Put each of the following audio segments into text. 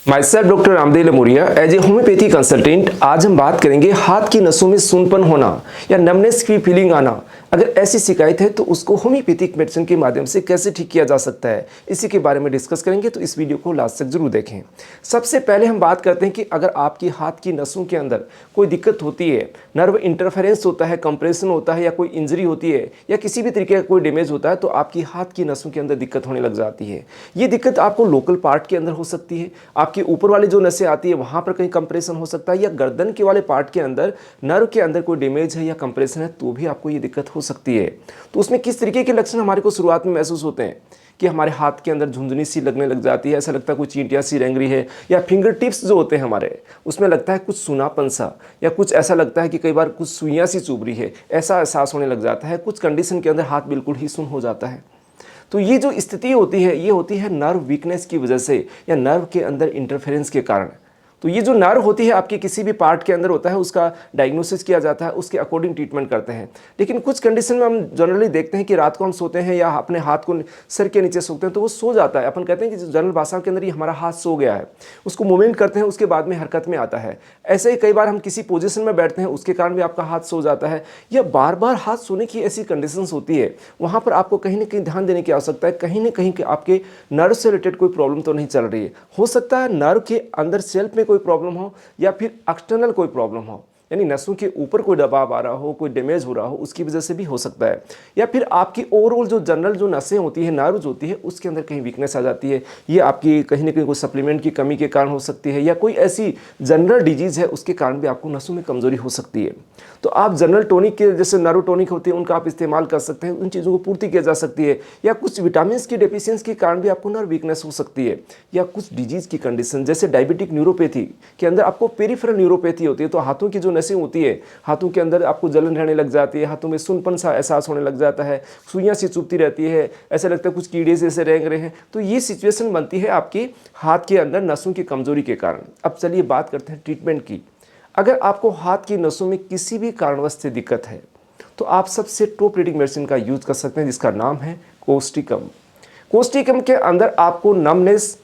My self doctor Ramdev Lamoria as a homeopathy consultant. आज हम बात करेंगे हाथ की नसों में सूनपन होना या नमनेस की फीलिंग आना। अगर ऐसी शिकायत है तो उसको होम्योपैथिक मेडिसिन के माध्यम से कैसे ठीक किया जा सकता है, इसी के बारे में डिस्कस करेंगे, तो इस वीडियो को लास्ट तक जरूर देखें। सबसे पहले हम बात करते हैं कि अगर आपकी हाथ की नसों के अंदर कोई दिक्कत होती है, नर्व इंटरफेरेंस होता है, कंप्रेशन होता है, या कोई इंजरी होती है, या किसी भी तरीके का कोई डैमेज होता है, तो आपकी हाथ की नसों के अंदर दिक्कत होने लग जाती है। ये दिक्कत आपको लोकल पार्ट के अंदर हो सकती है, आपके ऊपर वाली जो नसें आती है वहां पर कहीं कंप्रेशन हो सकता है, या गर्दन के वाले पार्ट के अंदर नर्व के अंदर कोई डैमेज है या कंप्रेशन है तो भी आपको ये दिक्कत हो सकती है। तो उसमें किस तरीके के लक्षण हमारे को शुरुआत में महसूस होते हैं कि हमारे हाथ के अंदर झुंझुनी सी लगने लग जाती है, ऐसा लगता है कोई चींटियां सी रेंग रही है, या फिंगर टिप्स जो होते हैं हमारे उसमें लगता है कुछ सूनापन सा, या कुछ ऐसा लगता है कि कई बार कुछ सुइयां सी चुभ रही है, ऐसा एहसास होने लग जाता है। कुछ कंडीशन के अंदर हाथ बिल्कुल ही सुन्न हो जाता है। तो ये जो स्थिति होती है ये होती है नर्व वीकनेस की वजह से या नर्व के अंदर इंटरफेरेंस के कारण। तो ये जो नर्व होती है आपके किसी भी पार्ट के अंदर होता है, उसका डायग्नोसिस किया जाता है, उसके अकॉर्डिंग ट्रीटमेंट करते हैं। लेकिन कुछ कंडीशन में हम जनरली देखते हैं कि रात को हम सोते हैं या अपने हाथ को सर के नीचे सोते हैं तो वो सो जाता है। अपन कहते हैं कि जनरल भाषा के अंदर ये हमारा हाथ सो गया है, उसको मूवमेंट करते हैं, उसके बाद में हरकत में आता है। ऐसे ही कई बार हम किसी पोजिशन में बैठते हैं, उसके कारण भी आपका हाथ सो जाता है, या बार बार हाथ सोने की ऐसी कंडीशन होती है, वहाँ पर आपको कहीं ना कहीं ध्यान देने की आवश्यकता है। कहीं ना कहीं आपके नर्व से रिलेटेड कोई प्रॉब्लम तो नहीं चल रही है। हो सकता है नर्व के अंदर सेल्फ में कोई प्रॉब्लम हो, या फिर एक्सटर्नल कोई प्रॉब्लम हो, यानी नसों के ऊपर कोई दबाव आ रहा हो, कोई डैमेज हो रहा हो, उसकी वजह से भी हो सकता है। या फिर आपकी ओवरऑल जो जनरल जो नसें होती है, नर्व्स होती है, उसके अंदर कहीं वीकनेस आ जाती है। ये आपकी कहीं ना कहीं कोई सप्लीमेंट की कमी के कारण हो सकती है, या कोई ऐसी जनरल डिजीज़ है उसके कारण भी आपको नसों में कमजोरी हो सकती है। तो आप जनरल टॉनिक के जैसे नर्व टॉनिक होती है उनका आप इस्तेमाल कर सकते हैं, उन चीज़ों को पूर्ति किया जा सकती है। या कुछ विटामिन की डेफिशिएंसी के कारण भी आपको नर्व वीकनेस हो सकती है, या कुछ डिजीज़ की कंडीशन जैसे डायबिटिक न्यूरोपैथी के अंदर आपको पेरिफेरल न्यूरोपैथी होती है। तो हाथों की जो नसें होती है, हाथों के अंदर आपको जलन रहने लग जाती है, हाथों में सुनपन सा एहसास होने लग जाता है, सुइयां सी चुभती रहती है, ऐसा लगता है कुछ कीड़े से ऐसे रेंग रहे हैं। तो ये सिचुएशन बनती है आपकी हाथ के अंदर नसों की कमजोरी के कारण। अब चलिए बात करते हैं ट्रीटमेंट की। अगर आपको हाथ की नसों में किसी भी कारणवश से दिक्कत है तो आप सबसे टॉप रेटिंग मेडिसिन का यूज कर सकते हैं, जिसका नाम है कोस्टिकम। कोस्टिकम के अंदर आपको नमनेस,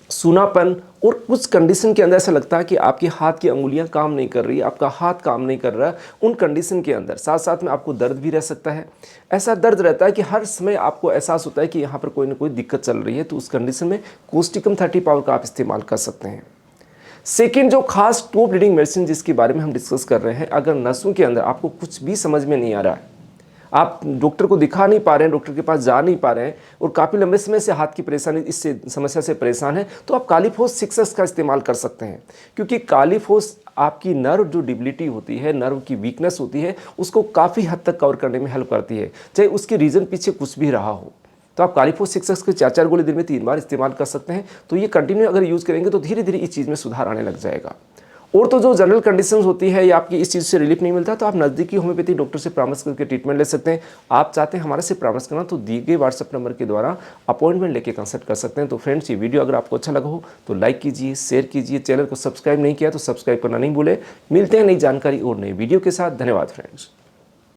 सूनापन और कुछ कंडीशन के अंदर ऐसा लगता है कि आपके हाथ की अंगुलियां काम नहीं कर रही, आपका हाथ काम नहीं कर रहा, उन कंडीशन के अंदर साथ साथ में आपको दर्द भी रह सकता है। ऐसा दर्द रहता है कि हर समय आपको एहसास होता है कि यहाँ पर कोई ना कोई दिक्कत चल रही है, तो उस कंडीशन में कोस्टिकम 30 पावर का आप इस्तेमाल कर सकते हैं। सेकेंड जो खास टॉप रीडिंग मेडिसिन जिसके बारे में हम डिस्कस कर रहे हैं, अगर नसों के अंदर आपको कुछ भी समझ में नहीं आ रहा है, आप डॉक्टर को दिखा नहीं पा रहे हैं, डॉक्टर के पास जा नहीं पा रहे हैं, और काफ़ी लंबे समय से हाथ की परेशानी इससे समस्या से परेशान है, तो आप कालीफोस 6S का इस्तेमाल कर सकते हैं। क्योंकि कालीफोस आपकी नर्व जो डिबिलिटी होती है, नर्व की वीकनेस होती है, उसको काफ़ी हद तक कवर करने में हेल्प करती है, चाहे उसके रीज़न पीछे कुछ भी रहा हो। तो आप कालीफोस 6S के 4 गोली दिन में 3 बार इस्तेमाल कर सकते हैं। तो ये कंटिन्यू अगर यूज़ करेंगे तो धीरे धीरे इस चीज़ में सुधार आने लग जाएगा। और तो जो जनरल कंडीशंस होती है या आपकी इस चीज़ से रिलीफ नहीं मिलता, तो आप नज़दीकी होम्योपैथी डॉक्टर से परामर्श करके ट्रीटमेंट ले सकते हैं। आप चाहते हैं हमारे से परामर्श करना तो दिए गए व्हाट्सएप नंबर के द्वारा अपॉइंटमेंट लेके कंसल्ट कर सकते हैं। तो फ्रेंड्स, ये वीडियो अगर आपको अच्छा लगा हो तो लाइक कीजिए, शेयर कीजिए, चैनल को सब्सक्राइब नहीं किया तो सब्सक्राइब करना नहीं भूले। मिलते हैं नई जानकारी और नई वीडियो के साथ। धन्यवाद फ्रेंड्स।